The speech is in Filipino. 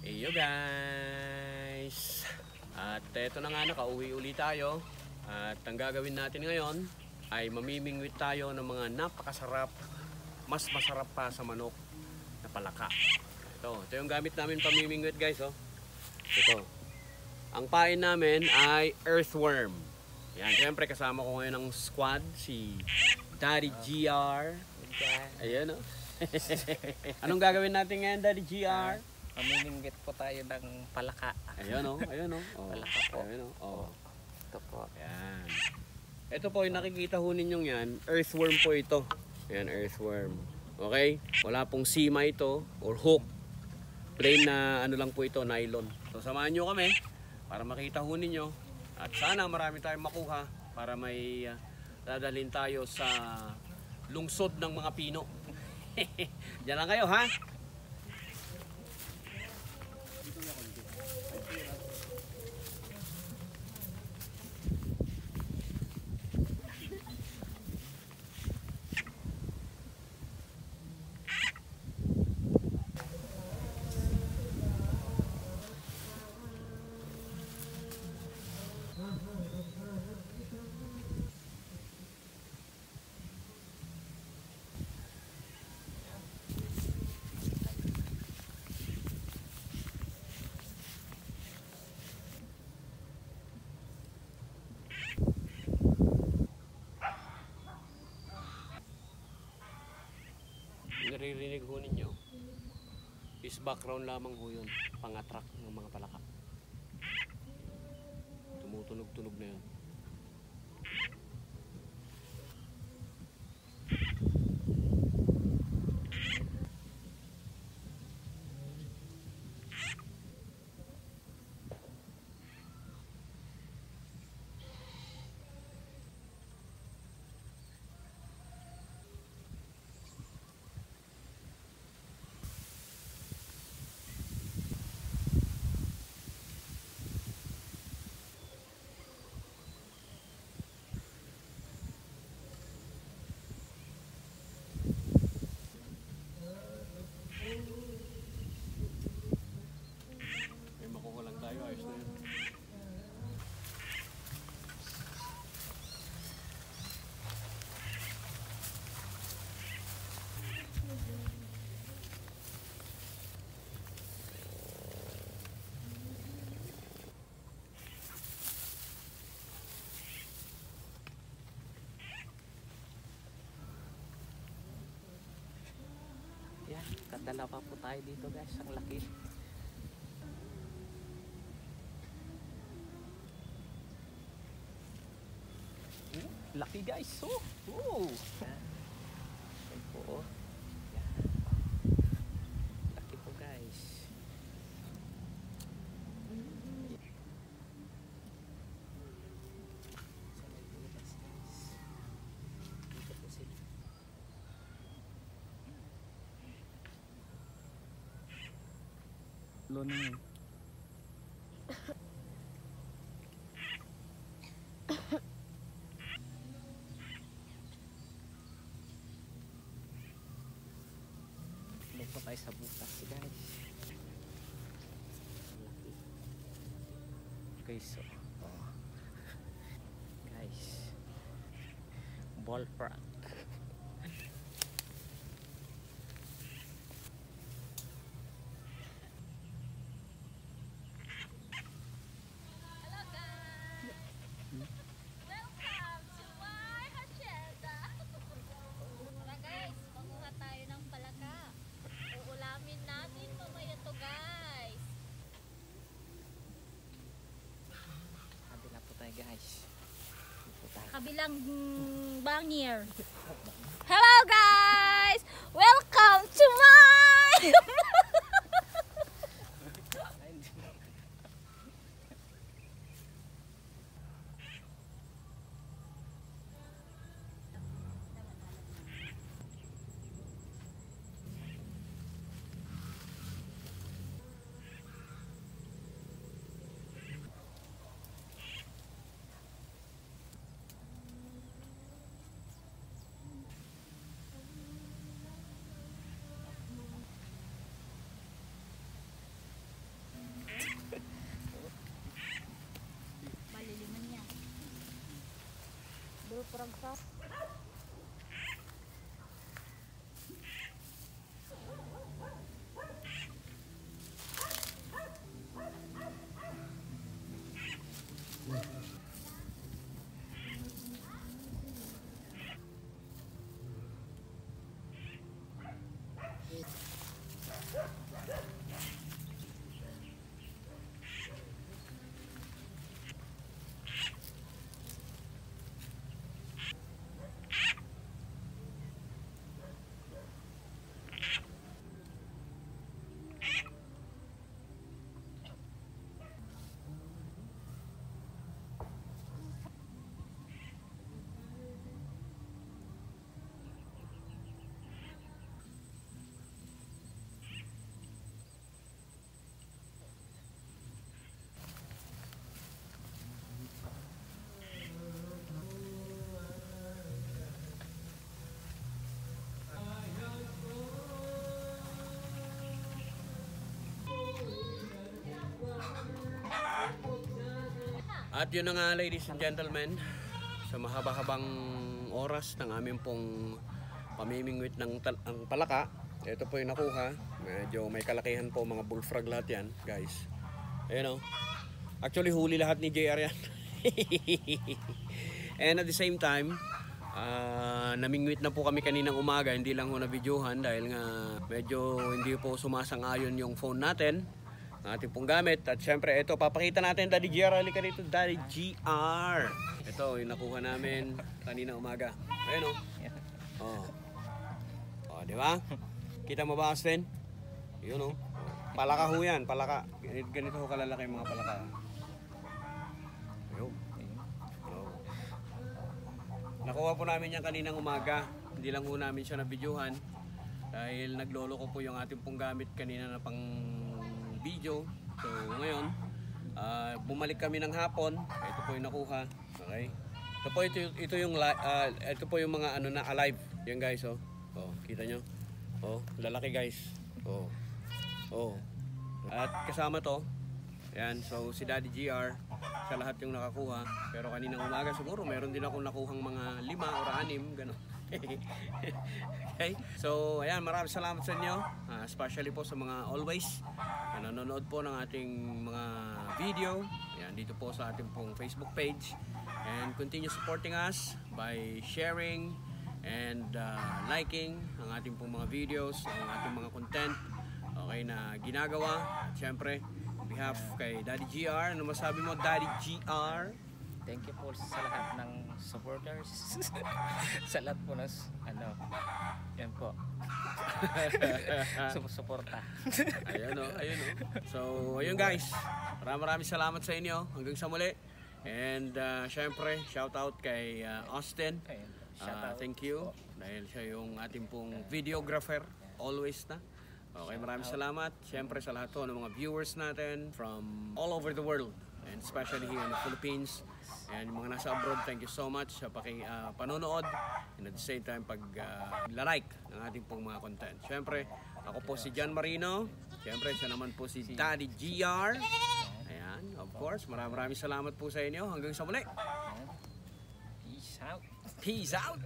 Eyo guys! At eto na nga, nakauwi uli tayo. At ang gagawin natin ngayon ay mamimingwit tayo ng mga napakasarap, mas masarap pa sa manok na palaka. Ito yung gamit namin pamimingwit guys. Oh. Ito. Ang pain namin ay earthworm. Yan, siyempre kasama ko ngayon ang squad, si Daddy GR. Ayan oh. Anong gagawin natin ngayon, Daddy GR? Mamimingwit po tayo ng palaka. Ayun o, ayun o. Palaka po. Ayun o. Ito po. Ayan. Ito po, yung nakikita ho ninyong yan, earthworm po ito. Ayan, earthworm. Okay? Wala pong sima ito or hook. Plain na ano lang po ito, nylon. So samahan nyo kami para makita ho ninyo. At sana marami tayong makuha para may dadalhin tayo sa lungsod ng mga pino. Diyan lang kayo ha? Naririnig ho ninyo is background lamang ho yun, pang-attract ng mga palaka. Tumutunog-tunog na yun. May makuha lang tayo, ayos na yun. Yan, kadala pa po tayo dito guys. Ang laki. Laki guys. Oh. Yan po. Yan. Laki po guys. Dito po sila. Lunang. Tulog pa tayo sa butas guys. Laki. Guys, so. Oh. Guys. Ball frog. Welcome to my hacienda! Tara guys, manguha tayo ng palaka. Uulamin natin mamaya to guys. Kabila po tayo guys. Dito po tayo. Kabilang bangir. Hello guys! Welcome to my... bullfrog ka. At yun na nga, ladies and gentlemen, sa mahaba-habang oras ng aming pong pamimingwit ng palaka, ito po yung nakuha. Medyo may kalakihan po, mga bullfrog lahat yan, guys. Ayan o. Actually, huli lahat ni JR yan. And at the same time, namingwit na po kami kaninang umaga, hindi lang ho na videohan dahil nga medyo hindi po sumasang-ayon yung phone natin, ating pong gamit. At syempre, ito, papakita natin, Daddy GR, halika dito, Daddy GR. Ito, yung nakuha namin kanina umaga. Ayan o. Oh. Oh, di ba? Kita mo ba, Austin? Yun o. Palaka ho yan, palaka. Ganito ho kalalaki yung mga palaka. Ayun. Oh. Nakuha po namin yan kaninang umaga. Hindi lang ho namin siya na-videohan dahil naglolo ko po yung ating pong gamit kanina na pang video. So ngayon, bumalik kami ng hapon. Ito po yung nakuha. Okay? Ito yung mga ano na alive. Yan guys, oh. Oh, kita nyo? Oh, lalaki guys. Oh. Oh. At kasama to. Yan, so si Daddy GR sa lahat yung nakakuha. Pero kaninang umaga siguro meron din akong nakuhang mga 5 or 6, gano'n. Okay, so ayan, maraming salamat sa inyo, especially po sa mga always na nanonood po ng ating mga video. Ayan, dito po sa ating pong Facebook page, and continue supporting us by sharing and liking ang ating pong mga videos, ang ating mga content, okay, na ginagawa. At syempre, on behalf kay Daddy GR, ano masabi mo, Daddy GR? Thank you po sa lahat ng supporters. Sa lahat po ng yan po. Sumusuporta. Ayun o, ayun o. So, ayun guys. Maraming salamat sa inyo. Hanggang sa muli. And syempre, shout out kay Austin. Thank you. Dahil siya yung ating pong videographer. Always na. Okay, maraming salamat. Syempre sa lahat po ng mga viewers natin from all over the world. And especially here in the Philippines. And yung mga nasa abroad, thank you so much sa panonood. And at the same time, pag-like ng ating pong mga content. Siyempre, ako po si John Marino. Siyempre, siya naman po si Daddy GR. Ayan, of course. Maraming salamat po sa inyo. Hanggang sa muli. Peace out. Peace out.